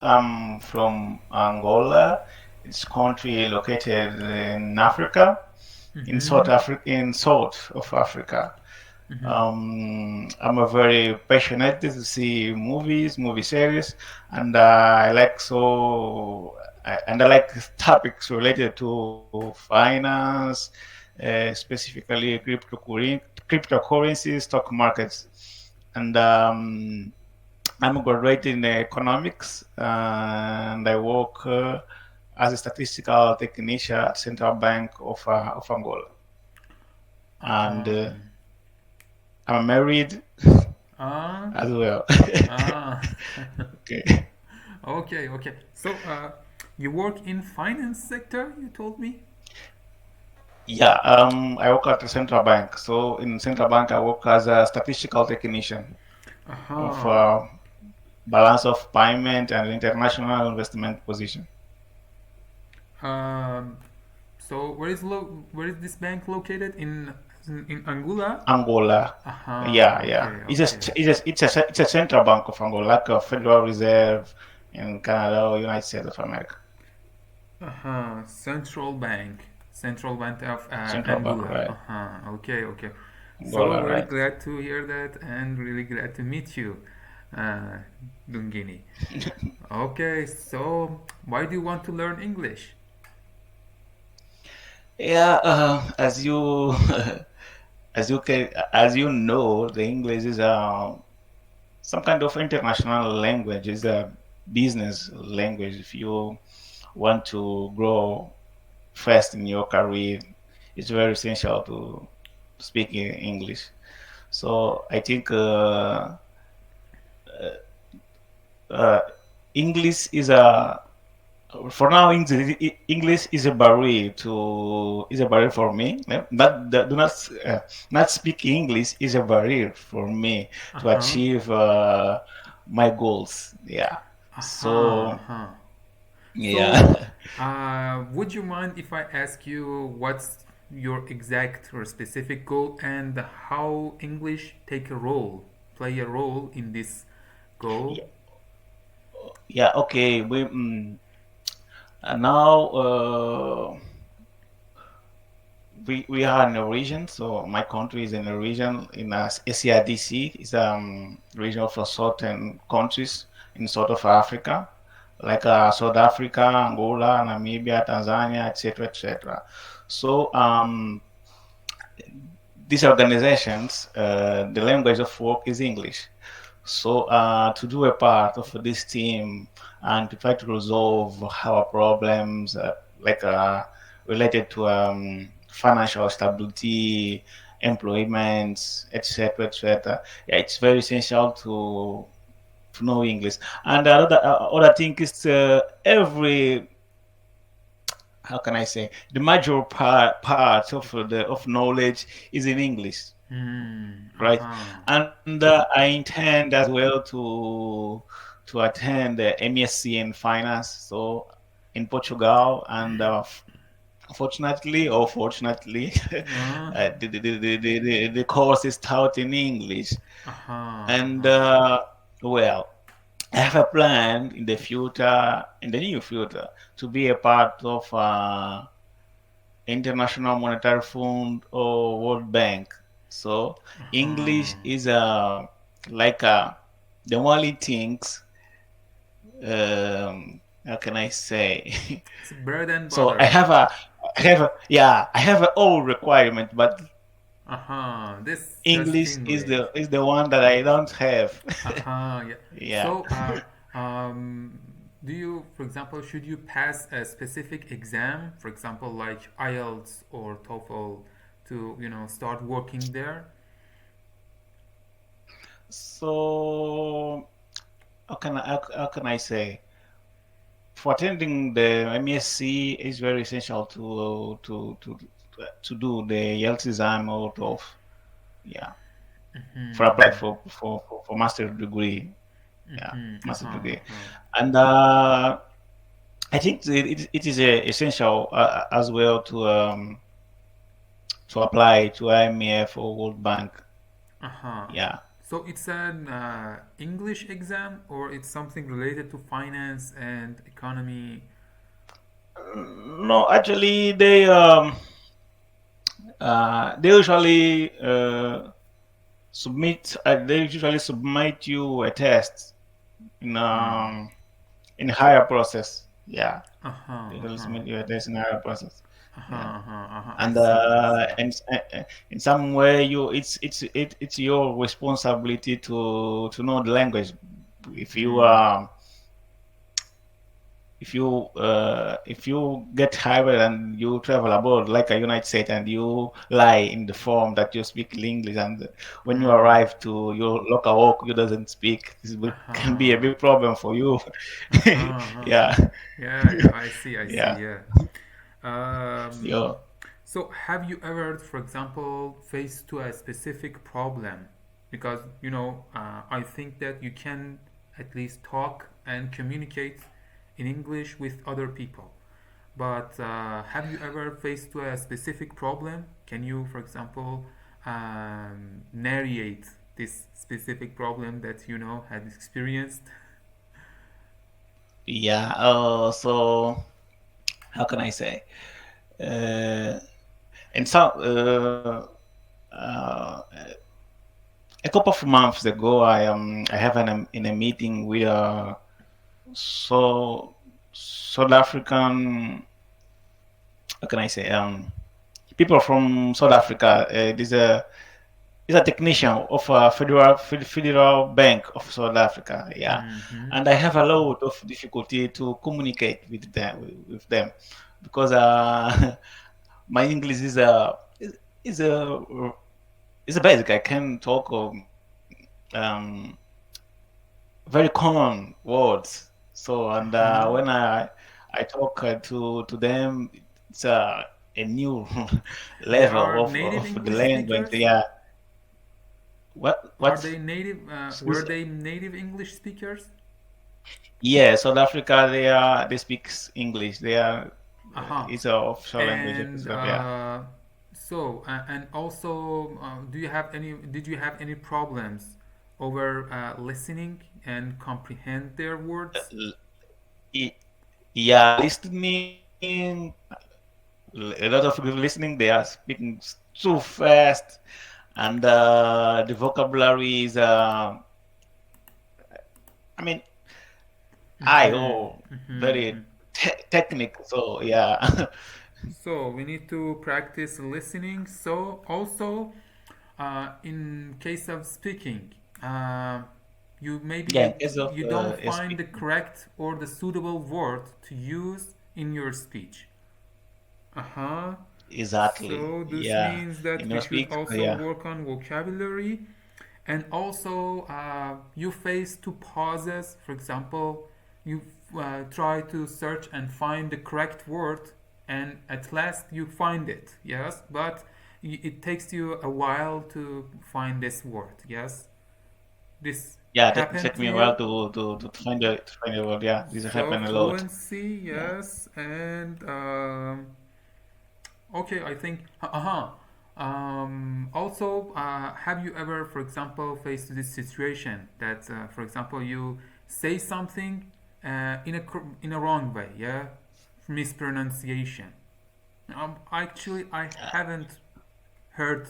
I'm from Angola. It's a country located in Africa, Mm-hmm. In south of Africa. Mm-hmm. I'm a very passionate to see movies, movie series, and I like I like topics related to finance, specifically cryptocurrencies, stock markets, and I'm graduated in economics, and I work as a statistical technician at Central Bank of Angola, and Um, I'm married uh, as well. uh, Okay. okay. So, you work in finance sector, you told me? Yeah, I work at the central bank. So in central bank, I work as a statistical technician of Uh-huh. balance of payment and international investment position. Um, so where is this bank located in Angola? Angola. Uh-huh. Yeah. Okay, okay. It's a central bank of Angola, like a Federal Reserve in Canada or United States of America. Uh-huh. Central Bank of Central bank, Angola. right? Uh-huh. Okay. So Angola, really right? glad to hear that and really glad to meet you, uh, Dungini. Okay, so why do you want to learn English? Yeah, as you know, the English is some kind of international language. It's a business language. If you want to grow fast in your career, it's very essential to speak English. So I think uh, English is a for now. English is a barrier for me. Do not not speak English is a barrier for me to Uh-huh. achieve my goals. Yeah. Uh-huh. So Uh-huh. So, yeah. would you mind if I ask you what's your exact or specific goal and how English play a role in this goal? Yeah. Yeah. Okay. Now we are in a region. So my country is in a region in ACIDC. It's region for certain countries in South of Africa, like South Africa, Angola, Namibia, Tanzania, etc., etc. So these organizations, the language of work is English. So to do a part of this team and to try to resolve our problems, like related to financial stability, employment, etc., etc. Yeah, it's very essential to know English. And other thing is every how can I say the major part of the of knowledge is in English, Hmm. right? Uh-huh. And I intend as well to attend the MSc in finance, so in Portugal, and fortunately or fortunately, Uh, the course is taught in English, uh-huh. and Uh-huh. well. I have a plan in the near future, to be a part of International Monetary Fund or World Bank. So Uh-huh. English is like the only things. How can I say? It's bread and So butter. I have a old requirement, but Uh-huh. This just English English. is the one that I don't have. Uh-huh. Yeah. Yeah. So, do you, for example, should you pass a specific exam, for example, like IELTS or TOEFL, to, start working there? So how can I say? For attending the MSc is very essential to do the Yale exam out of yeah for apply Mm-hmm. for master degree, yeah, Mm-hmm. master Uh-huh. degree. Uh-huh. And I think it is essential as well to apply to IMF or World Bank, Uh-huh. yeah. So it's an English exam, or it's something related to finance and economy? No, actually, they usually submit you a test in Hmm. um in higher process. Yeah, Uh huh. they Uh usually huh. submit you a test in higher process. Uh huh. Yeah, Uh huh. Uh huh. I and see. I see. in some way it's your responsibility to know the language. If you Hmm. um if you get hired and you travel abroad like a United States and you lie in the form that you speak English, and when you Hmm. arrive to your local work you doesn't speak, Uh can be a huh. big problem for you. Uh huh. Uh Yeah. huh. Yeah. Yeah. I see. I see. Yeah. Yeah. Yeah. So, have you ever, for example, faced to a specific problem? Because I think that you can at least talk and communicate in English with other people. But have you ever faced to a specific problem? Can you, for example, narrate this specific problem that had experienced? Yeah. So how can I say? Uh, and so uh, a couple of months ago, I have in a meeting with so South African, how can I say, people from South Africa. There's a He's a technician of a federal bank of South Africa. Yeah, Mm-hmm. and I have a lot of difficulty to communicate with them because my English is a is a basic. I can talk very common words. So and Uh-huh. when I talk to them, it's a new They level are native of the English language. speakers? Yeah. Are What? they native? Were Excuse- they native English speakers? Yeah, South Africa, they speak English. They are Aha. it's a official language of And South Africa. and also, did you have any problems over listening and comprehend their words? Yeah. Y- yeah, listening. A lot of people listening. They are speaking too fast, and the vocabulary is. I mean, I Mm-hmm. Mm-hmm. very technical. So yeah, So we need to practice listening. So also, in case of speaking, uh, you maybe yeah. you In case of you don't find the speaking, correct or the suitable word to use in your speech. Uh-huh. exactly. So this Yeah, means that in we your should speak. also Yeah, work on vocabulary, and also you face two pauses. For example, you try to search and find the correct word, and at last you find it. Yes, but it takes you a while to find this word. Yes, this yeah. happened Take to me a while you. to find the word. Yeah, this So happen a lot. fluency, Yeah. yes, and okay, I think. Uh-huh. Also, have you ever, for example, faced this situation that, for example, you say something in a wrong way, yeah, mispronunciation. Actually, I haven't heard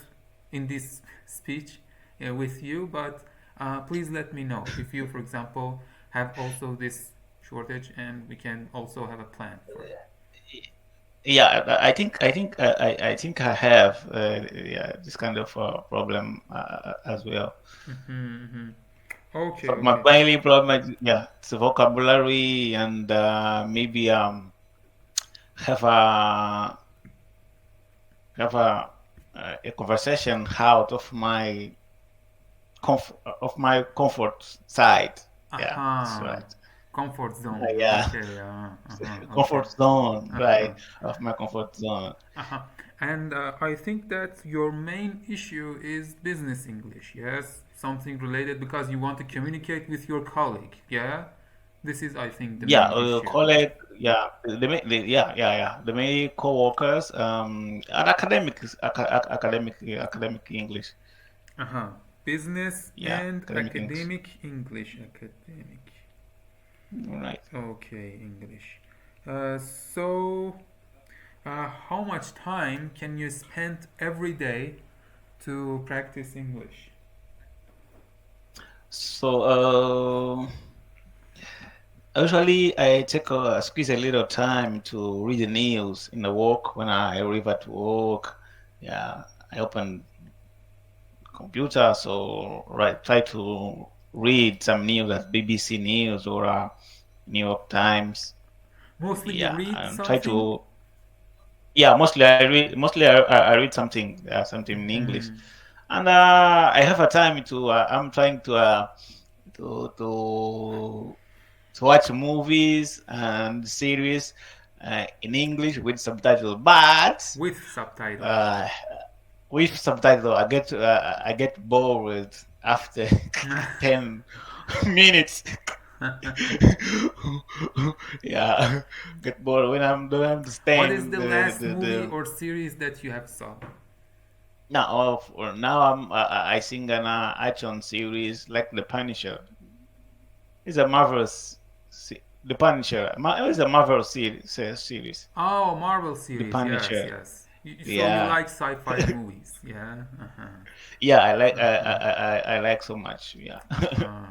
in this speech with you, but please let me know if you, for example, have also this shortage, and we can also have a plan for it. Yeah, I think I have yeah this kind of problem as well. Mm-hmm, mm-hmm. Okay, So my okay. mainly problem is yeah, it's vocabulary and maybe have a conversation out of my comfort side. Yeah, that's Aha. right. Comfort zone. Yeah, Okay. Okay. comfort zone, Uh-huh. right? Of my comfort zone. Uh-huh. And I think that your main issue is business English. Yes, something related because you want to communicate with your colleague. Yeah, this is, I think, the Yeah, main issue. colleague, yeah, yeah. The many co-workers, and academic English. Uh-huh. Business Yeah, and academic English. academic English. Academic. Right. Okay, English. So, how much time can you spend every day to practice English? So, usually I take squeeze a little time to read the news in the work when I arrive at work. Yeah, I open computer, so right, try to read some news at BBC News or New York Times. Mostly you Yeah, read and try something? to. Yeah, mostly I read something in English, Hmm. and I have a time to. I'm trying to to to watch movies and series in English with subtitles, but With subtitle. uh, with subtitles I get bored after 10 minutes. Yeah, get bored when I don't What is understand the last movie the or series that you have saw? now I sing an action series like The Punisher. It's a marvelous The Punisher. It's a marvelous series. Oh, Marvel The series. Yes, Punisher. yes. So you Yeah. like sci-fi movies? Yeah. Uh-huh. Yeah, I like Uh-huh. I like so much. Yeah. Uh-huh.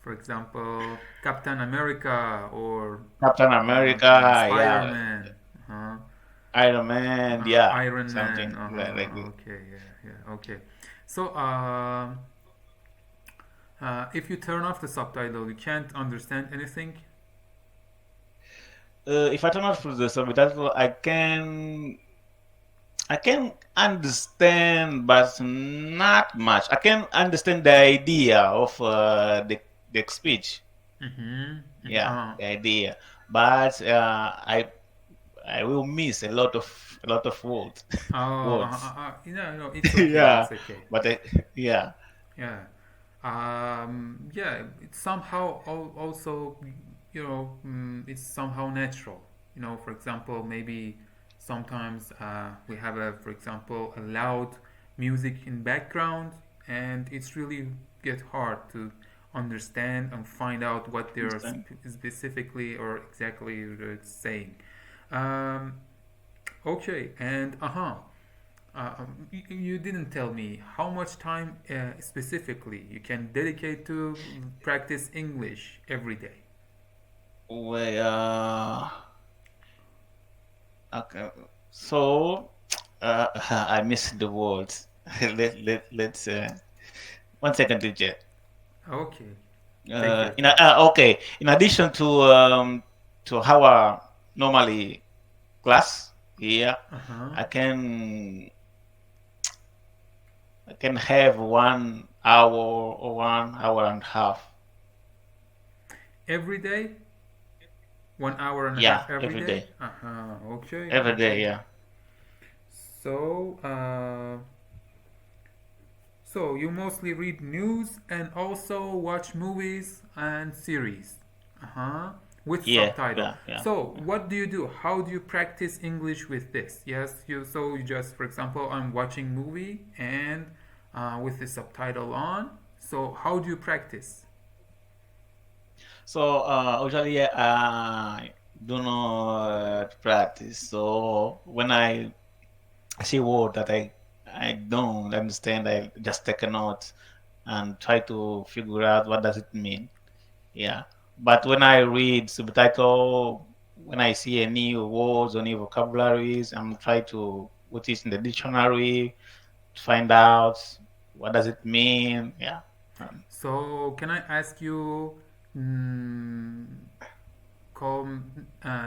For example, Captain America or Captain America, yeah. Spider-Man. Uh-huh. Iron Man, yeah. Iron Man. Something like Uh-huh. this. Okay. Yeah. Yeah. Okay. So, if you turn off the subtitle, you can't understand anything. If I turn off the subtitle, I can understand, but not much. I can understand the idea of the speech. Mm-hmm. Yeah, the idea, but I will miss a lot of words. Oh, Words. no, it's okay. Yeah, It's okay. but yeah, Yeah. Yeah, it's somehow also, it's somehow natural. For example, maybe sometimes we have for example, a loud music in background, and it's really get hard to understand and find out what they're understand. specifically or exactly saying. Um, okay, and you didn't tell me how much time specifically you can dedicate to practice English every day. Well, okay. So I missed the words. Let's 1 second, teacher. Okay, take your time. Okay. In addition to our normally class here, Uh huh. I can I can have 1 hour or 1 hour and a half. Every day, 1 hour and a Yeah, half every every day. day. Okay, Every day, okay. yeah. So, so you mostly read news and also watch movies and series. Uh-huh. With Yeah, subtitle. yeah, yeah. So what do you do? How do you practice English with this? Yes, you just, for example, I'm watching movie and with the subtitle on. So how do you practice? So usually I do not practice. So when I see word that I don't understand, I just take a note and try to figure out what does it mean. Yeah. But when I read subtitle, when I see a new words or new vocabularies, I'm trying to put it in the dictionary to find out what does it mean. Yeah. Um, So can I ask you, mm,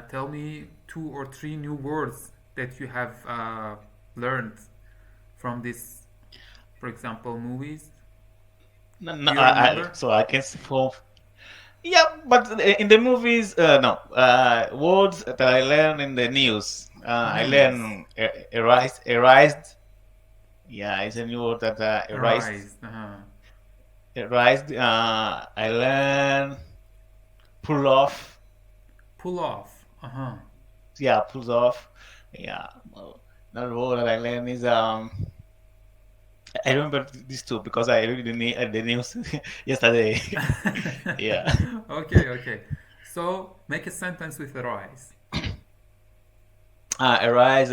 tell me 2 or 3 new words that you have learned from this, for example, movies. no, no, Do you remember? so I can for yeah, but in the movies, no. Words that I learn in the news. I News. learn erased. Yeah, it's a new word that erased. Arise. Uh-huh. Erased. I learn pull off. Pull off. Uh-huh. Yeah, pulls off. Yeah. Well, another word that I learn is I remember these two because I read the news yesterday. Yeah. Okay, okay. So make a sentence with arise. Arise.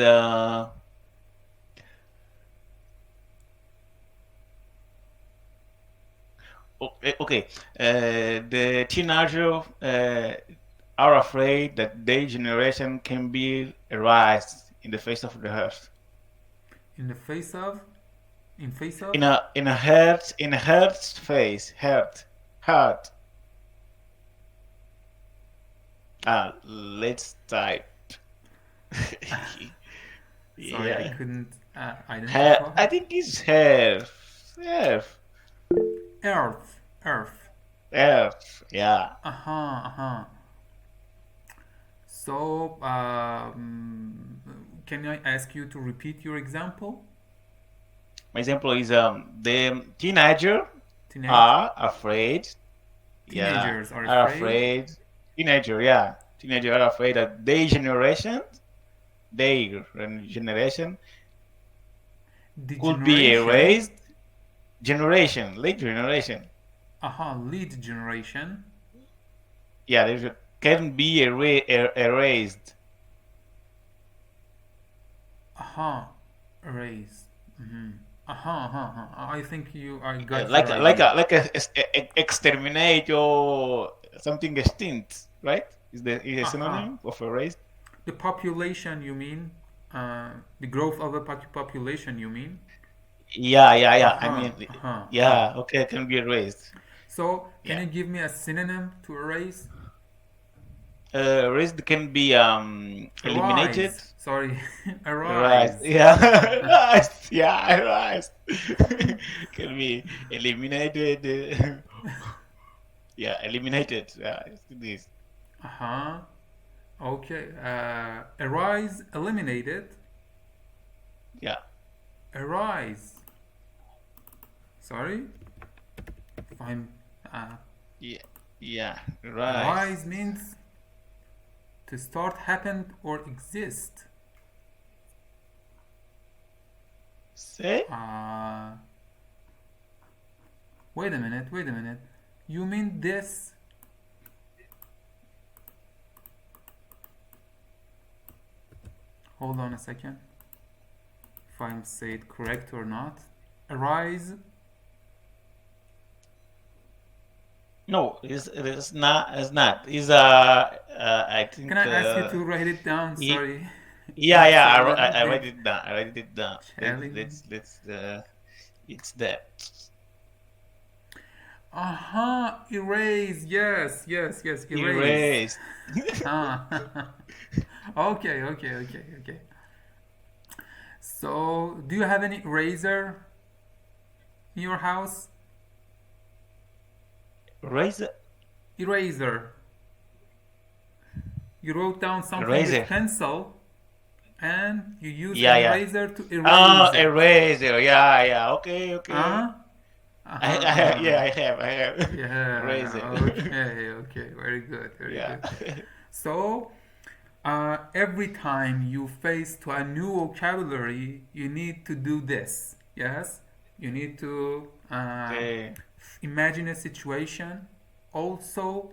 Okay. The teenager are afraid that their generation can be erased in the face of the earth. In the face of, in face of. In a heart's face, heart. Let's type. Sorry, I Yeah. couldn't Hair. identify. I think it's hair. Hair. Earth, earth. Earth. Yeah. Uh huh, uh huh. So, can I ask you to repeat your example? My example is the teenager Teenage are afraid. Yeah, teenagers are are afraid. afraid. Teenager. Yeah, teenager are afraid that their generation could be Degeneration. erased. Generation, late generation. Aha, lead generation. Yeah, they can be erased. Aha, erase. Mm-hmm. Aha, aha, aha. I think I Yeah, got like your a, like idea. a like a, exterminate or something extinct, right? Is a Aha. synonym of erased? The population, you mean? The growth of the population, you mean? Yeah. I Aha, mean, aha, aha. yeah. Okay, it can be erased. So, can Yeah. you give me a synonym to erase? Erased can be eliminated. Arise. Sorry, Erased. arise. Yeah. Erased. Yeah. Erased. Can be eliminated. Yeah. Eliminated. Yeah. It's this. Uh huh. Okay. Arise, eliminated. Yeah. Arise. Sorry. If I'm. Uh, Yeah. Yeah. Erased. arise means to start, happen, or exist. Say. Uh, wait a minute. Wait a minute. You mean this? Hold on a second. If I'm say it correct or not. Arise. No, it's not. It's not. It's I Can think I ask you to write it down? he, Sorry. yeah, It's yeah. a I, little I bit write it down. I write it down. challenging. Let's. It's that. Uh-huh, erase. Yes, yes, yes, erase. Erased. Uh-huh. Okay, okay, okay, okay. So, do you have any eraser in your house? Razor. Eraser. You wrote down something with Eraser. pencil and you use Yeah, an yeah. eraser to Oh, erase it. eraser. Yeah, yeah. Okay, okay. Uh-huh. Uh-huh, Yeah, uh-huh. I have. Eraser. Yeah, okay, okay. Very good, very Yeah. good. So, every time you face to a new vocabulary, you need to do this. Yes, you need to Okay. imagine a situation. Also,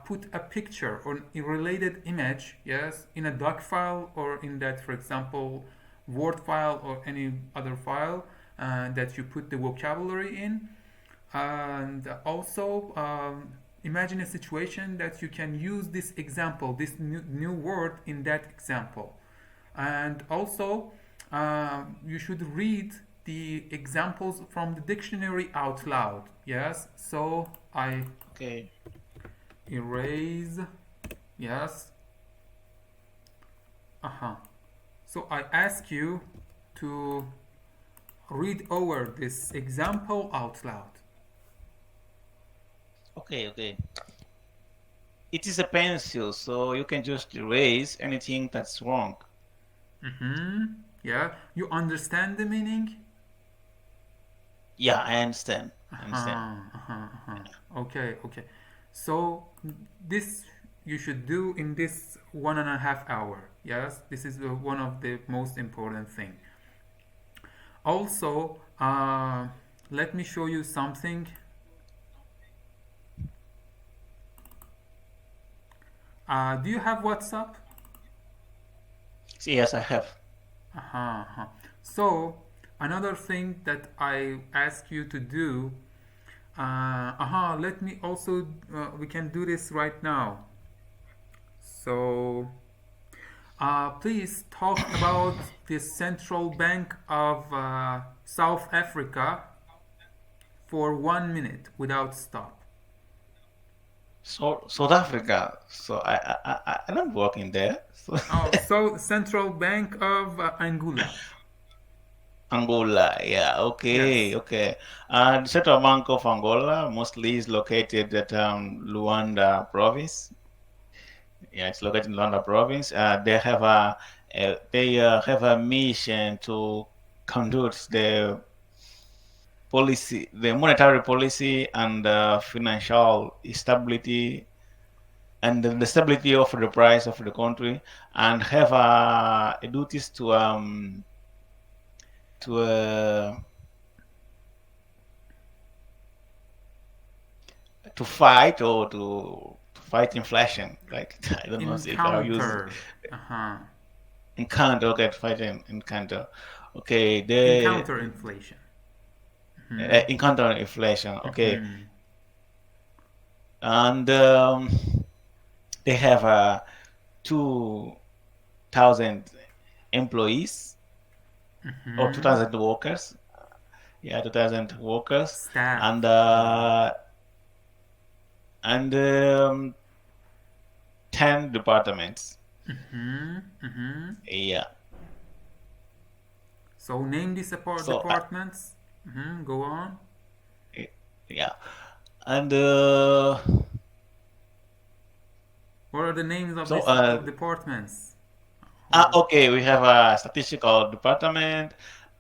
put a picture or a related image. Yes, in a doc file or in that, for example, Word file or any other file that you put the vocabulary in, and also imagine a situation that you can use this example, this new word in that example. And also, you should read the examples from the dictionary out loud. Yes, so I Okay. erase. Yes, uh-huh. So I ask you to read over this example out loud. Okay. It is a pencil, so you can just erase anything that's wrong. Mm-hmm. Yeah, you understand the meaning? Yeah, I understand. I Uh-huh, understand. uh-huh, uh-huh. Okay, okay. So this you should do in this 1.5 hour. Yes, this is one of the most important thing. Also, Uh, Let me show you something. Do you have WhatsApp? Yes, I have. Uh-huh, uh-huh. So, another thing that I ask you to do, let me also, we can do this right now. So, please talk about the Central Bank of South Africa for 1 minute without stop. So South Africa. So I don't work in there. So Oh, so Central Bank of Angola. Angola. Yeah. Okay. Yes. Okay. The Central Bank of Angola mostly is located at Luanda province. Yeah, it's located in Luanda province. They have a mission to conduct the monetary policy and financial stability and the stability of the price of the country, and have duties to to fight or to fight inflation. Like I don't know if I use Encounter. Uh-huh. encounter. Okay, fight encounter. Okay, Encounter inflation. Mm-hmm. encounter inflation. Okay, Mm-hmm. and they have 2,000 employees or Mm-hmm. 2,000 workers. Yeah, 2,000 workers, Staff. and Yeah. uh, and 10 departments. Mm-hmm. Mm-hmm. Yeah. So name these So departments. Mm-hmm. Go on. yeah, and What are the names of so these departments? Or okay, we have a statistical department,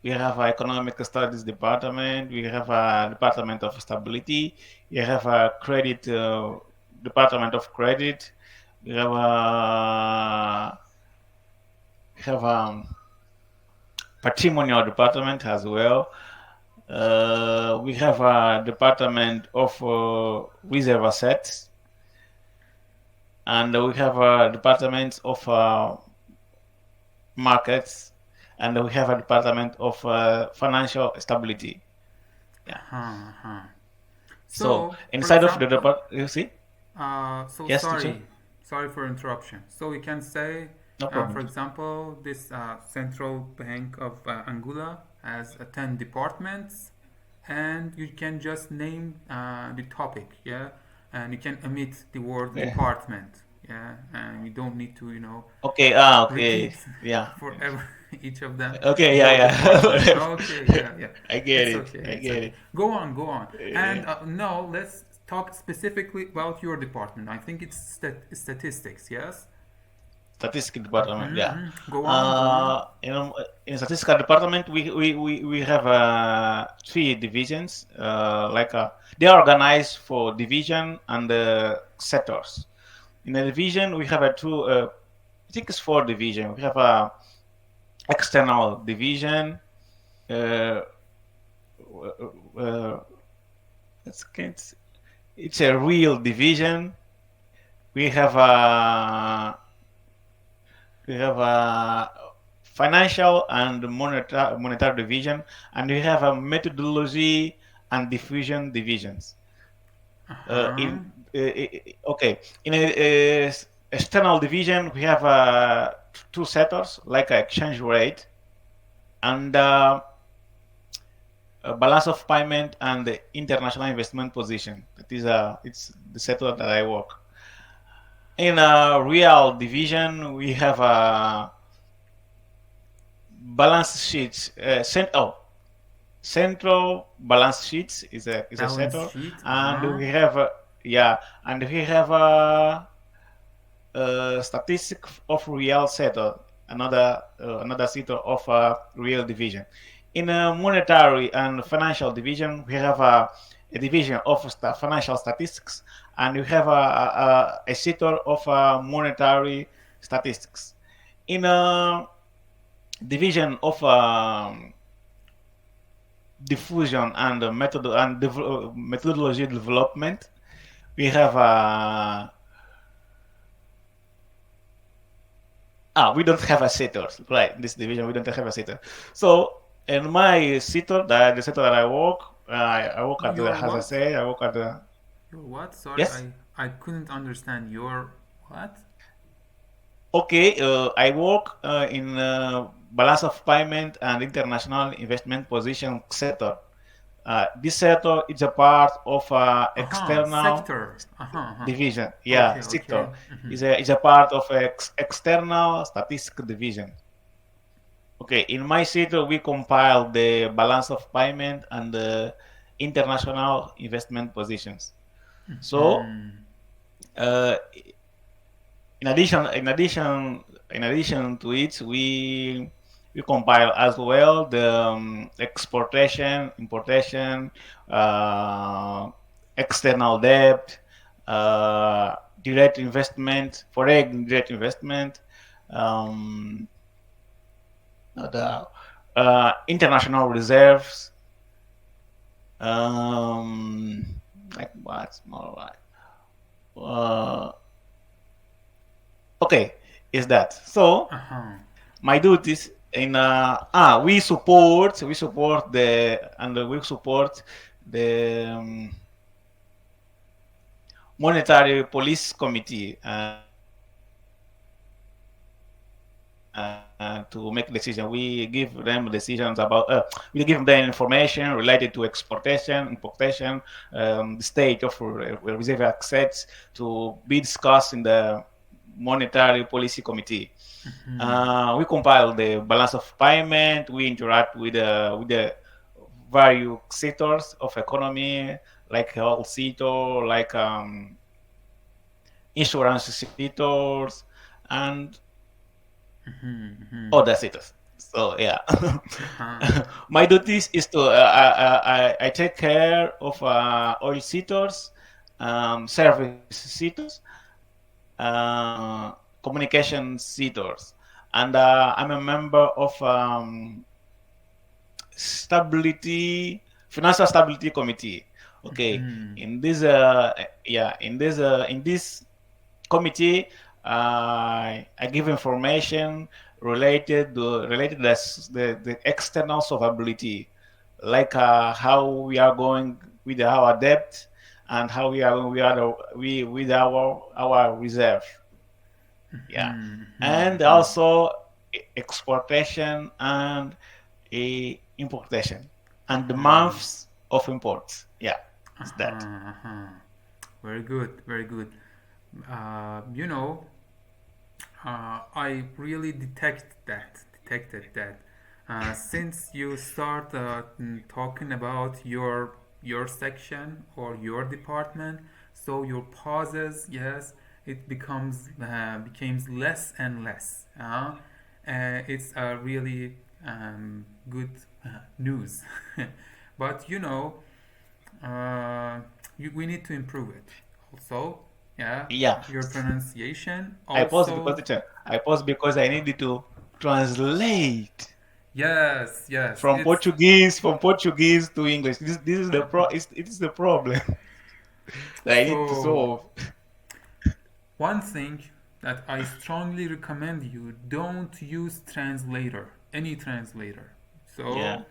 we have a economic studies department, we have a department of stability, we have a credit department of credit, we have patrimonial department as well. We have a department of reserve assets, and we have a department of markets, and we have a department of financial stability. Yeah. uh-huh, uh-huh. So So, for inside of the example, department, you see? so Yes, teacher. sorry for interruption. So we can say, No for problem. example, this Central Bank of Angola has 10 departments, and you can just name the topic, yeah, and you can omit the word Yeah. department, yeah, and you don't need to, Okay. Okay. repeat Yeah. forever each of them Okay. the Yeah. word department. Yeah. Okay, yeah, yeah, I get it's it. okay, I it's get okay. it. Go on, go on. And Yeah. now let's talk specifically about your department. I think it's statistics, yes. Statistical department. Yeah. Go on, go on. In statistical department, we have three divisions. They are organized for division and sectors. In a division, we have a two. I think it's four division. We have a external division. Uh, uh, it's, it's a real division. We have a we have a financial and monetary division, and we have a methodology and diffusion divisions. Uh-huh. Okay, in a external division, we have two sectors like exchange rate and balance of payment and the international investment position. That is it's the sector that I work. In a real division, we have a balance sheet. Central balance sheets is a Balance sector, sheet. and Uh-huh. we have yeah, and we have statistic of real sector, another sector of real division. In a monetary and financial division, we have a division of financial statistics, and we have a sector of monetary statistics. In a division of diffusion and methodology development. We have we don't have a setter, right? In this division, we don't have a setter. So in my setter, the setter that I work, I work at the, Your as I what? say, I work at the, Your what? Sorry, yes. I couldn't understand your what? Okay, I work in balance of payment and international investment position sector. This sector is a part of external Sector. division. Yeah, Okay, okay. sector is a part of external statistical division. Okay, in my sector, we compile the balance of payment and the international investment positions. So, uh, in addition, in addition, in addition to it, we compile as well the exportation, importation, uh, external debt, uh, direct investment, foreign direct investment, um, the international reserves, like what's more like okay, is that so? Uh huh. My duties in we support the and we support the monetary police committee to make decision. We give them decisions about we give them the information related to exportation, importation, the state of reserve assets to be discussed in the monetary policy committee. We compile the balance of payment. We interact with the various sectors of economy, like health sector, like insurance sectors, and other sectors. So yeah, Uh huh. my duties is to I take care of oil sectors, service sectors, communication sectors, and I'm a member of stability financial stability committee. Okay, in this in this committee, I give information related to the external solvability, like how we are going with our debt and how we with our reserve. Yeah, and also exportation and importation Uh and the huh. months of imports. Yeah, Uh it's huh. that. Very good. Very good. You know, I really detected that. Since you start talking about your section or your department, so your pauses, yes, it becomes less and less. It's a really good news, but you know, uh, we need to improve it. Also, yeah, Yeah, your pronunciation. I paused because Also, I paused because I needed to translate yes, yes. It's From Portuguese to English. This is it is the problem that I need to so solve. one thing that I strongly recommend you don't use translator, any translator. So Yeah,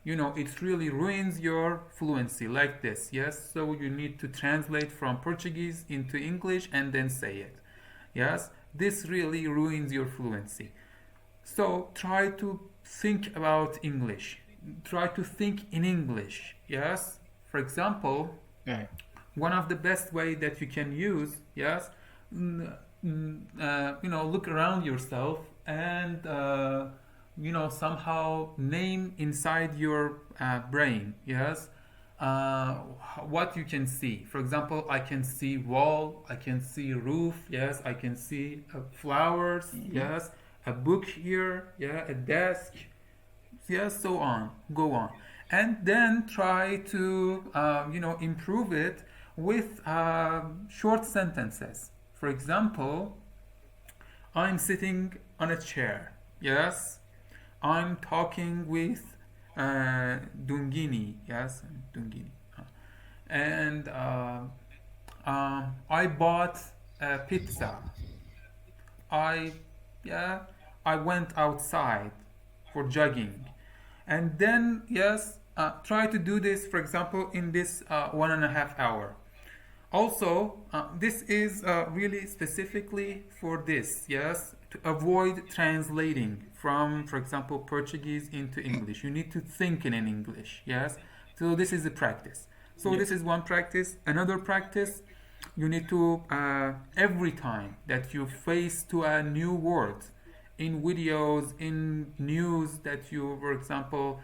you know it really ruins your fluency like this. Yes, so you need to translate from Portuguese into English and then say it. Yes, this really ruins your fluency. So try to think about English. Try to think in English. Yes. For example, yeah, one of the best way that you can use, yes, you know, look around yourself and you know somehow name inside your brain, yes, uh, what you can see. For example, I can see wall, I can see roof, yes, I can see flowers, hmm, yes, a book here, yeah, a desk, yes, so on, go on, and then try to you know improve it with short sentences. For example, I'm sitting on a chair, yes, I'm talking with Ndungini, yes, Ndungini. And I bought a pizza. I yeah, I went outside for jogging, and then yes, try to do this. For example, in this 1.5 hour. Also, this is really specifically for this, yes, to avoid translating from, for example, Portuguese into English. You need to think in an English, yes. So this is a practice. So this Yes. is one practice. Another practice, you need to every time that you face to a new word in videos, in news that you, for example,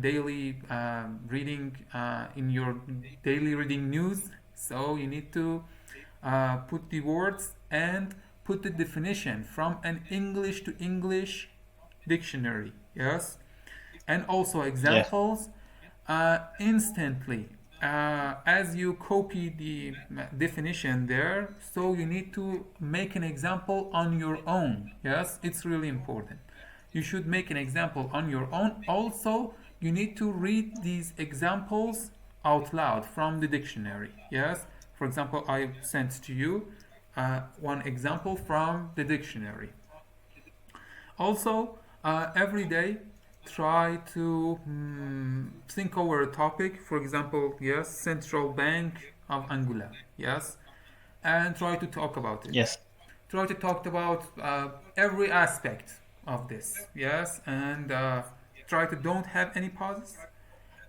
daily reading in your daily reading news. So you need to put the words and put the definition from an English to English dictionary. Yes, and also Yes. examples instantly as you copy the definition there, so you need to make an example on your own. Yes, it's really important. You should make an example on your own. Also, you need to read these examples out loud from the dictionary. Yes, for example, I sent to you one example from the dictionary. Also, every day, try to think over a topic. For example, yes, Central Bank of Angola. Yes, and try to talk about it. Yes. Try to talk about every aspect of this. Yes, and try to don't have any pauses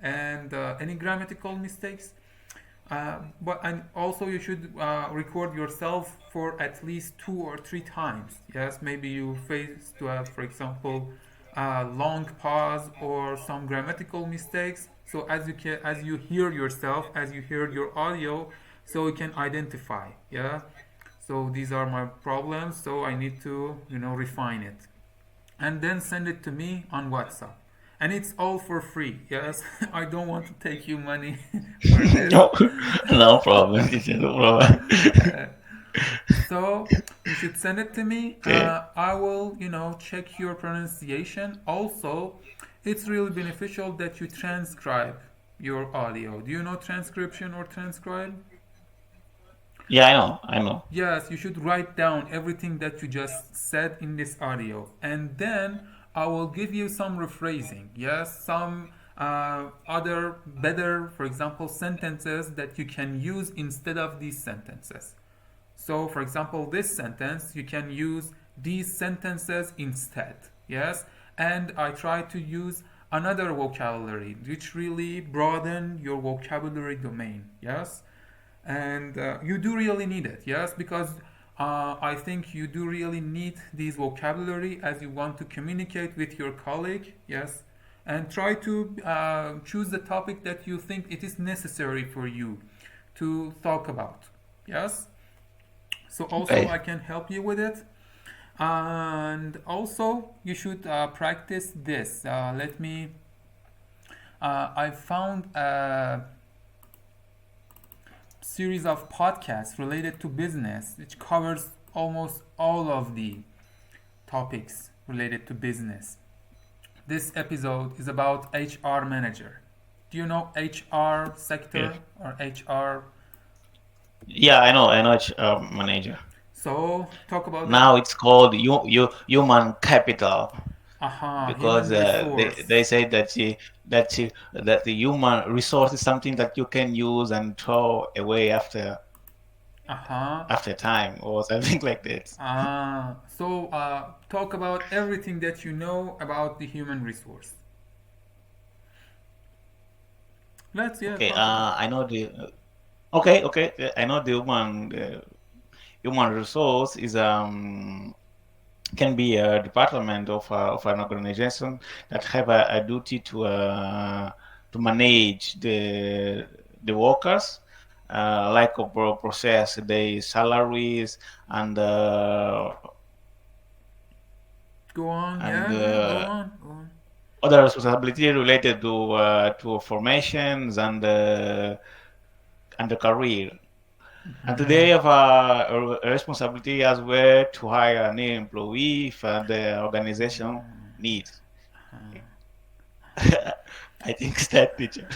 and any grammatical mistakes. But and also you should record yourself for at least 2 or 3 times. Yes, maybe you face to have, for example, a long pause or some grammatical mistakes. So as you hear yourself, as you hear your audio, so you can identify. Yeah. So these are my problems. So I need to refine it and then send it to me on WhatsApp. And it's all for free. Yes, I don't want to take you money for this. No, no problem, teacher, no problem. So you should send it to me. Okay. I will, check your pronunciation. Also, it's really beneficial that you transcribe your audio. Do you know transcription or transcribe? Yeah, I know. I know. Yes, you should write down everything that you just said in this audio, and then I will give you some rephrasing. Yes, some other better, for example, sentences that you can use instead of these sentences. So, for example, this sentence, you can use these sentences instead. Yes, and I try to use another vocabulary which really broaden your vocabulary domain. Yes, and you do really need it. Yes, because I think you do really need this vocabulary as you want to communicate with your colleague. Yes, and try to choose the topic that you think it is necessary for you to talk about. Yes, so also Okay. I can help you with it. And also you should practice this. Let me I found a series of podcasts related to business which covers almost all of the topics related to business. This episode is about HR manager. Do you know HR Yes. sector or HR? Yeah, I know. I know it's manager. So talk about the Now it's called human capital because human they resource. say that the human resource is something that you can use and throw away Uh-huh. after time or something like that. So talk about everything that you know about the human resource. Let's Okay. talk about. I know the. Okay. Okay. I know the human resource is can be a department of an organization that have a duty to manage the workers, like a process their salaries and Go on. and Yeah, yeah. Go on. Go on. other responsibility related to formations and the career. And today have a responsibility as well to hire a new employee if the organization needs. I think it's that teacher.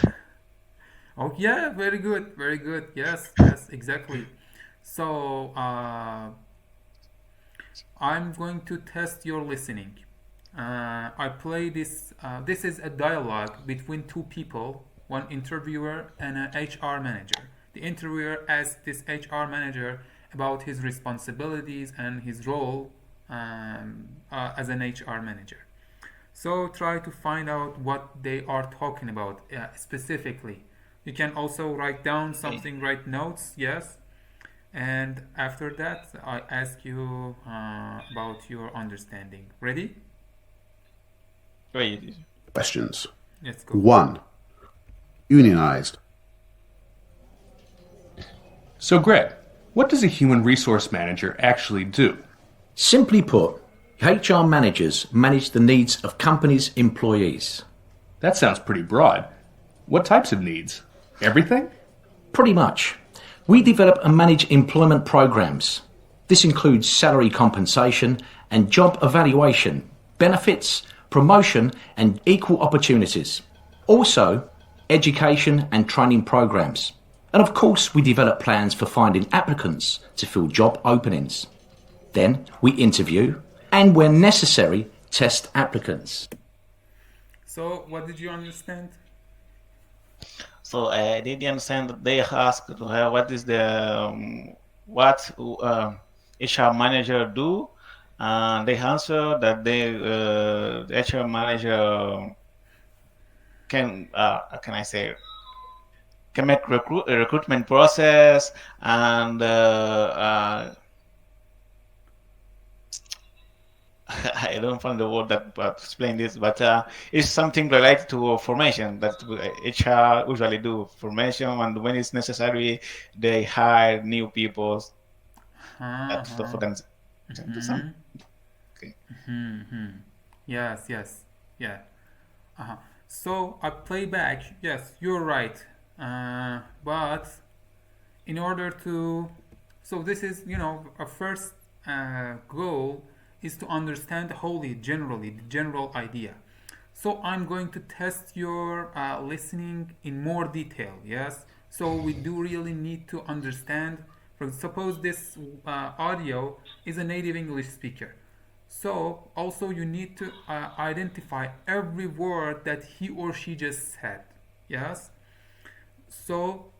Oh yeah, very good, very good. Yes, yes, exactly. So I'm going to test your listening. I play this. This is a dialogue between two people, one interviewer and an HR manager. The interviewer asks this HR manager about his responsibilities and his role as an HR manager. So try to find out what they are talking about specifically. You can also write down Okay. something, write notes, yes. And after that, I ask you about your understanding. Ready? Wait. Questions. Let's go. 1. Unionized. So, Greg, what does a human resource manager actually do? Simply put, HR managers manage the needs of companies' employees. That sounds pretty broad. What types of needs? Everything? Pretty much. We develop and manage employment programs. This includes salary compensation and job evaluation, benefits, promotion and equal opportunities. Also, education and training programs. And of course, we develop plans for finding applicants to fill job openings. Then we interview and, when necessary, test applicants. So, what did you understand? So I didn't understand that they asked to her what is the what HR manager do, and they answer that the HR manager can how can I say can make recruitment process and I don't find the word that but explain this, but it's something related to formation that HR usually do formation, and when it's necessary, they hire new people that for Uh-huh. them to do some. Okay. Yes, yes, yeah. Uh-huh. So I play back. Yes, you're right. But in order to, so this is, a first goal is to understand wholly, generally, the general idea. So I'm going to test your listening in more detail. Yes. So we do really need to understand. For suppose this audio is a native English speaker. So also you need to identify every word that he or she just said. Yes. So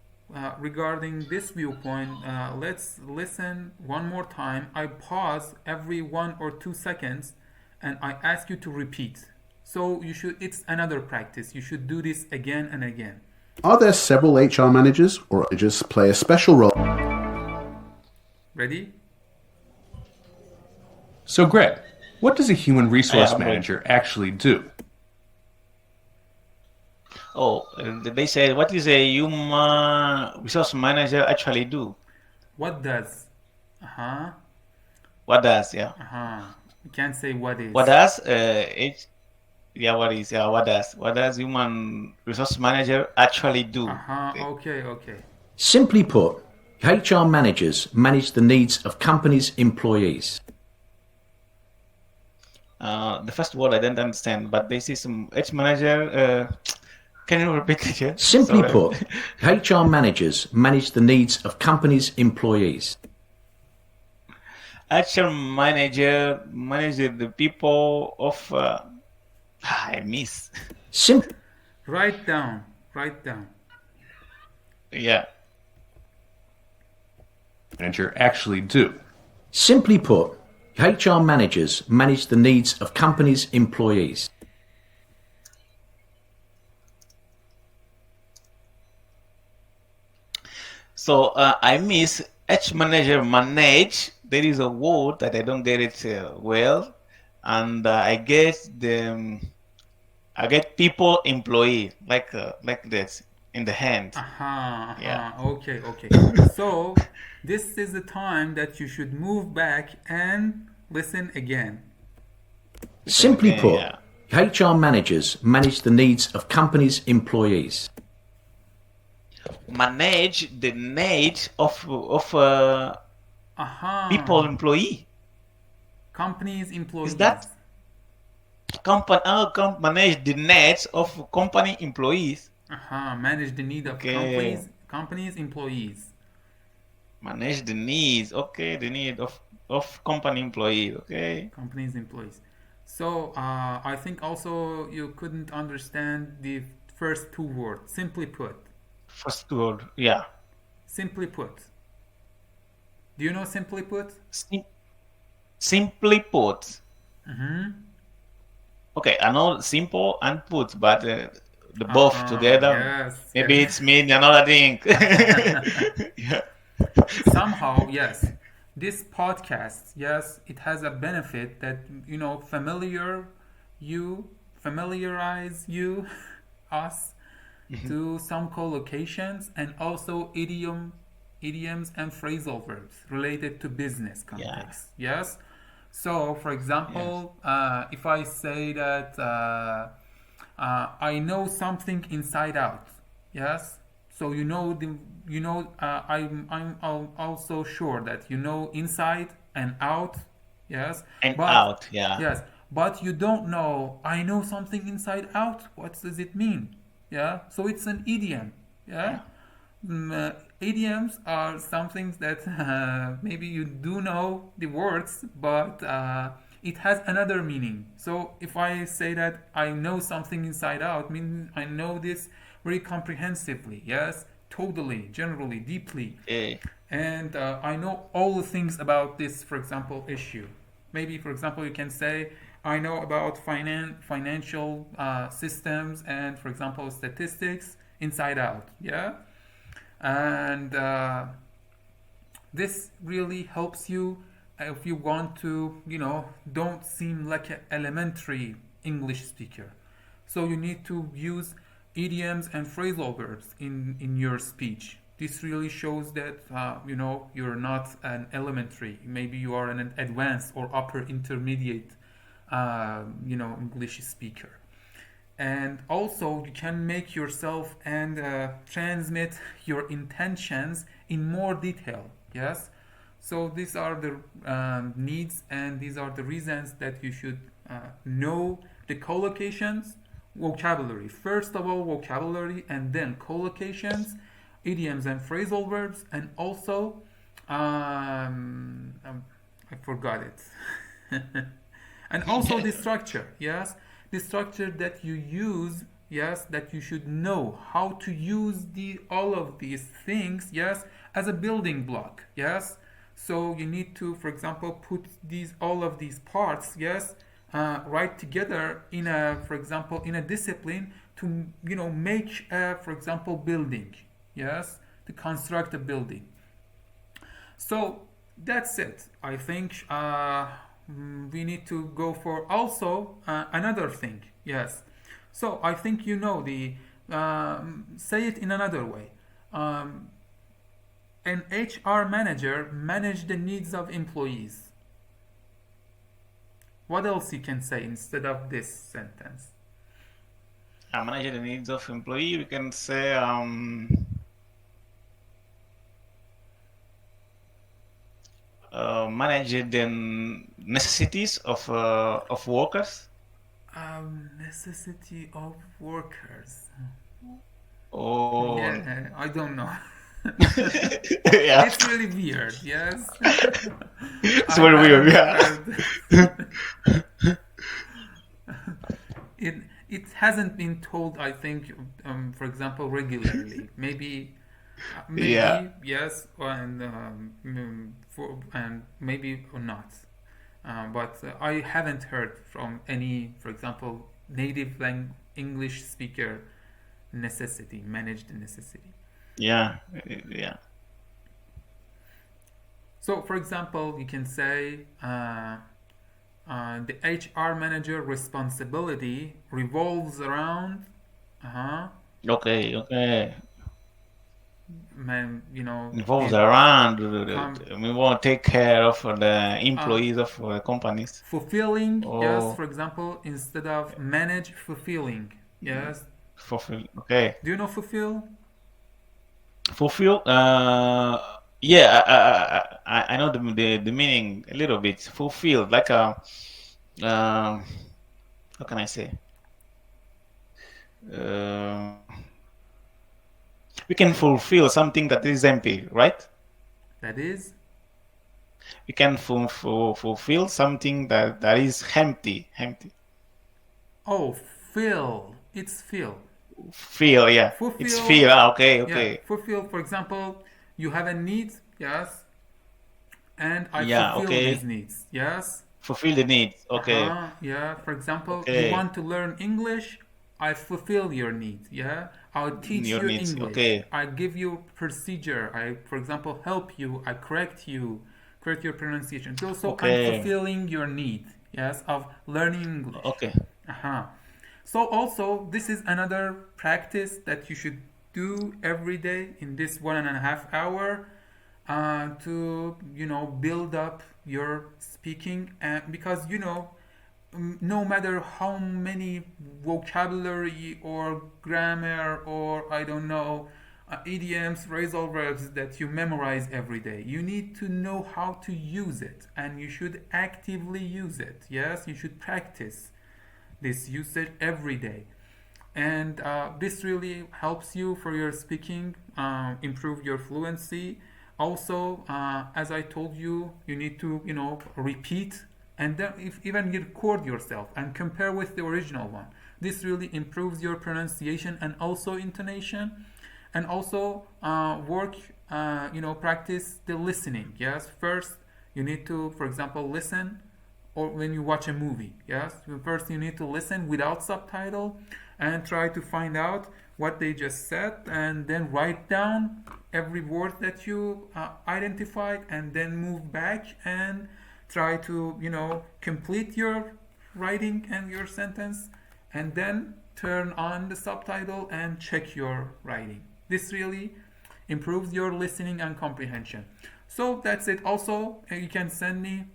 regarding this viewpoint, let's listen one more time. I pause every 1 or 2 seconds, and I ask you to repeat. So you should. It's another practice. You should do this again and again. Are there several HR managers, or just play a special role? Ready? So, Greg, what does a human Yeah, resource I'm ready. manager actually do? Oh, they said, what is a human resource manager actually do? What does? Uh huh. What does? Yeah. Uh huh. You can't say what What is. does? Yeah, what is? Yeah, what does? What does human resource manager actually Uh do? huh. Okay. Okay. Okay. Simply put, HR managers manage the needs of companies' employees. The first word I didn't understand, but they see some H manager. Can you repeat it? Yeah? Simply Sorry. put, HR managers manage the needs of companies' employees. HR manager manages the people of. I miss. Sim- Write down. Write down. Yeah. Manager actually do? Simply put, HR managers manage the needs of companies' employees. So I miss H manager manage. There is a word that I don't get it well, and I get the I get people employee like this in the hand. Uh-huh, Yeah. uh-huh. Okay, okay. So this is the time that you should move back and listen again. Listen Simply again. put, Yeah. HR managers manage the needs of companies' employees. Manage the needs of people Uh-huh. employee. Companies, Is that? employees. manage the needs of company employees. Manage the need of Okay, companies, employees. manage the needs. Okay, the need of company employees. Okay, Companies, employees. So I think also you couldn't understand the first two words. Simply put. first word. Yeah. Simply put. Do you know simply put? Sim- Simply put. Mm-hmm. Okay, I know simple and put, but the both together, Yes, maybe yes. it's mean another thing. Yeah. Somehow, yes. This podcast, yes, it has a benefit that you familiarize you us Mhm. to some collocations and also idioms and phrasal verbs related to business Yeah. context. Yes. So, for Yes. example, if I say that I know something inside out, yes. So I'm also sure that you know inside and out, yes. And But out. Yeah. yes, but you don't know. I know something inside out. What does it mean? Yeah. So it's an idiom. Yeah. Yeah. Idioms are some things that maybe you do know the words, but it has another meaning. So if I say that I know something inside out, mean I know this very comprehensively, yes, totally, generally, deeply, Okay. and I know all the things about this, for example, issue. Maybe, for example, you can say I know about financial systems and, for example, statistics inside out. Yeah, and this really helps you if you want to, don't seem like an elementary English speaker. So you need to use idioms and phrasal verbs in your speech. This really shows that you're not an elementary. Maybe you are an advanced or upper intermediate, English speaker. And also you can make yourself and transmit your intentions in more detail. Yes. So these are the needs and these are the reasons that you should know the collocations, vocabulary. First of all, vocabulary, and then collocations, idioms and phrasal verbs, and also I forgot it. And also the structure. Yes, the structure that you use. Yes, that you should know how to use the all of these things. Yes, as a building block. Yes, so you need to, for example, put these all of these parts. Yes, right together in a, for example, in a discipline to make a, for example, building. Yes, to construct a building. So that's it. I think we need to go for also another thing. Yes. So I think the say it in another way. Um, an HR manager manage the needs of employees. What else you can say instead of this sentence? Manage the needs of employee. We can say manage the necessities of workers. Necessity of workers. Or Yeah, I don't know. yeah, It's really weird, yes. it's I very weird. haven't Yeah. heard it. It hasn't been told, I think, for example, regularly. Yeah. Maybe yes, and maybe or not. But I haven't heard from any, for example, native English speaker necessity, managed necessity. Yeah. Yeah. So, for example, you can say the HR manager responsibility revolves around, uh-huh, Okay. Okay. Involves the around. com- We want to take care of the uh, employees of companies. fulfilling, yes, Or for example, instead of manage, fulfilling, yes. fulfill. Okay. Do you know fulfill? Fulfill. Yeah. I know the meaning a little bit. Fulfilled, like a. Um how can I say? Uh, we can fulfill something that is empty, right? That is, We can fulfill something that is empty, empty. oh, fill. It's fill. Feel, yeah. It's Fulfill, feel. Ah, okay, yeah, okay. fulfill. For example, you have a need, yes, and I Yeah, fulfill these okay. needs, yes. Fulfill the needs. Okay, Uh-huh, yeah. For example, you okay. want to learn English, I fulfill your need, yeah. I'll teach Your you needs. English. Okay, I give you procedure. I, for example, help you. I correct your pronunciation. So I'm okay, fulfilling your need, yes, of learning English. okay, Uh-huh. So also, this is another practice that you should do every day in this 1.5 hour to build up your speaking, and because no matter how many vocabulary or grammar or I don't know idioms, phrasal verbs that you memorize every day, you need to know how to use it, and you should actively use it. Yes, you should practice this usage every day, and this really helps you for your speaking, improve your fluency. Also, as I told you, you need to repeat, and then if even you record yourself and compare with the original one. This really improves your pronunciation and also intonation, and also practice the listening. Yes, first you need to, for example, listen, or when you watch a movie. Yes, first you need to listen without subtitle and try to find out what they just said, and then write down every word that you identified, and then move back and try to complete your writing and your sentence, and then turn on the subtitle and check your writing. This really improves your listening and comprehension. So that's it. Also, you can send me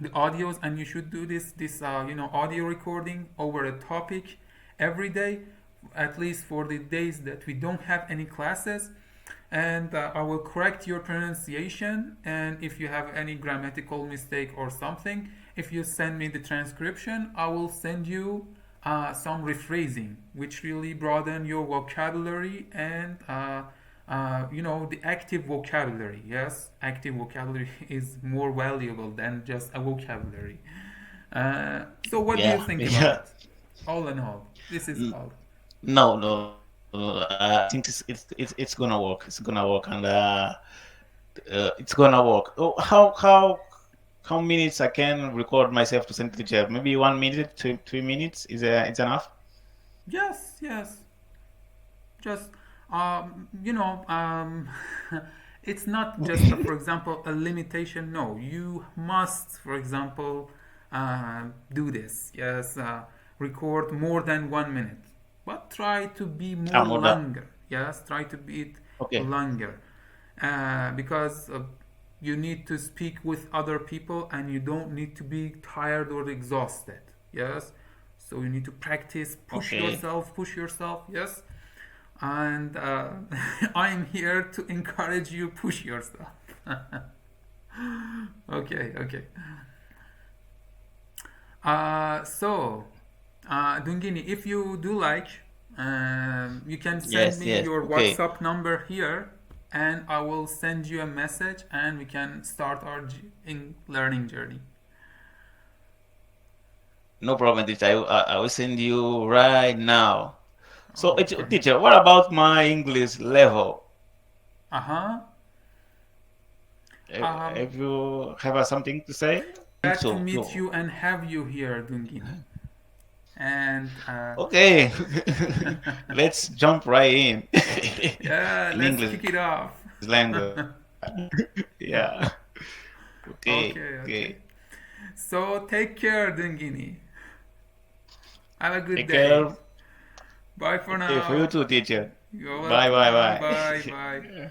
the audios, and you should do this audio recording over a topic every day, at least for the days that we don't have any classes, and I will correct your pronunciation, and if you have any grammatical mistake or something, if you send me the transcription, I will send you some rephrasing, which really broaden your vocabulary, and the active vocabulary. Yes, active vocabulary is more valuable than just a vocabulary. So what do you yeah, think about yeah. it? All in all, this is N- all. No, no. I think it's gonna work. It's gonna work, and it's gonna work. Oh, how minutes I can record myself to send to the teacher? Maybe 1 minute, 2 3 minutes is it's enough. Yes, yes. Just it's not just for example a limitation. No, you must, for example, do this. Yes, record more than 1 minute, but try to be Ah, more more than. longer. Yes, try to be it Okay, longer, because you need to speak with other people, and you don't need to be tired or exhausted. Yes, so you need to practice, okay. push yourself. Yes, and I'm here to encourage you, push yourself. Okay, okay. Dungini, if you do like, you can send Yes, me yes. your Okay. WhatsApp number here, and I will send you a message, and we can start our learning journey. No problem, teacher. I will send you right now. So, Oh, perfect. teacher, what about my English level? Uh huh. Um, Have you have something to say? Think Glad to so. meet No. you and have you here, Dungini. And Okay. Let's jump right in yeah, in let's English kick it off. language. Yeah. Okay. Okay, Okay. okay. So take care, Dungini. Have a good Take day. care. Bye for Okay, for you now. too, teacher. You're Bye, bye, welcome. Bye, bye. bye.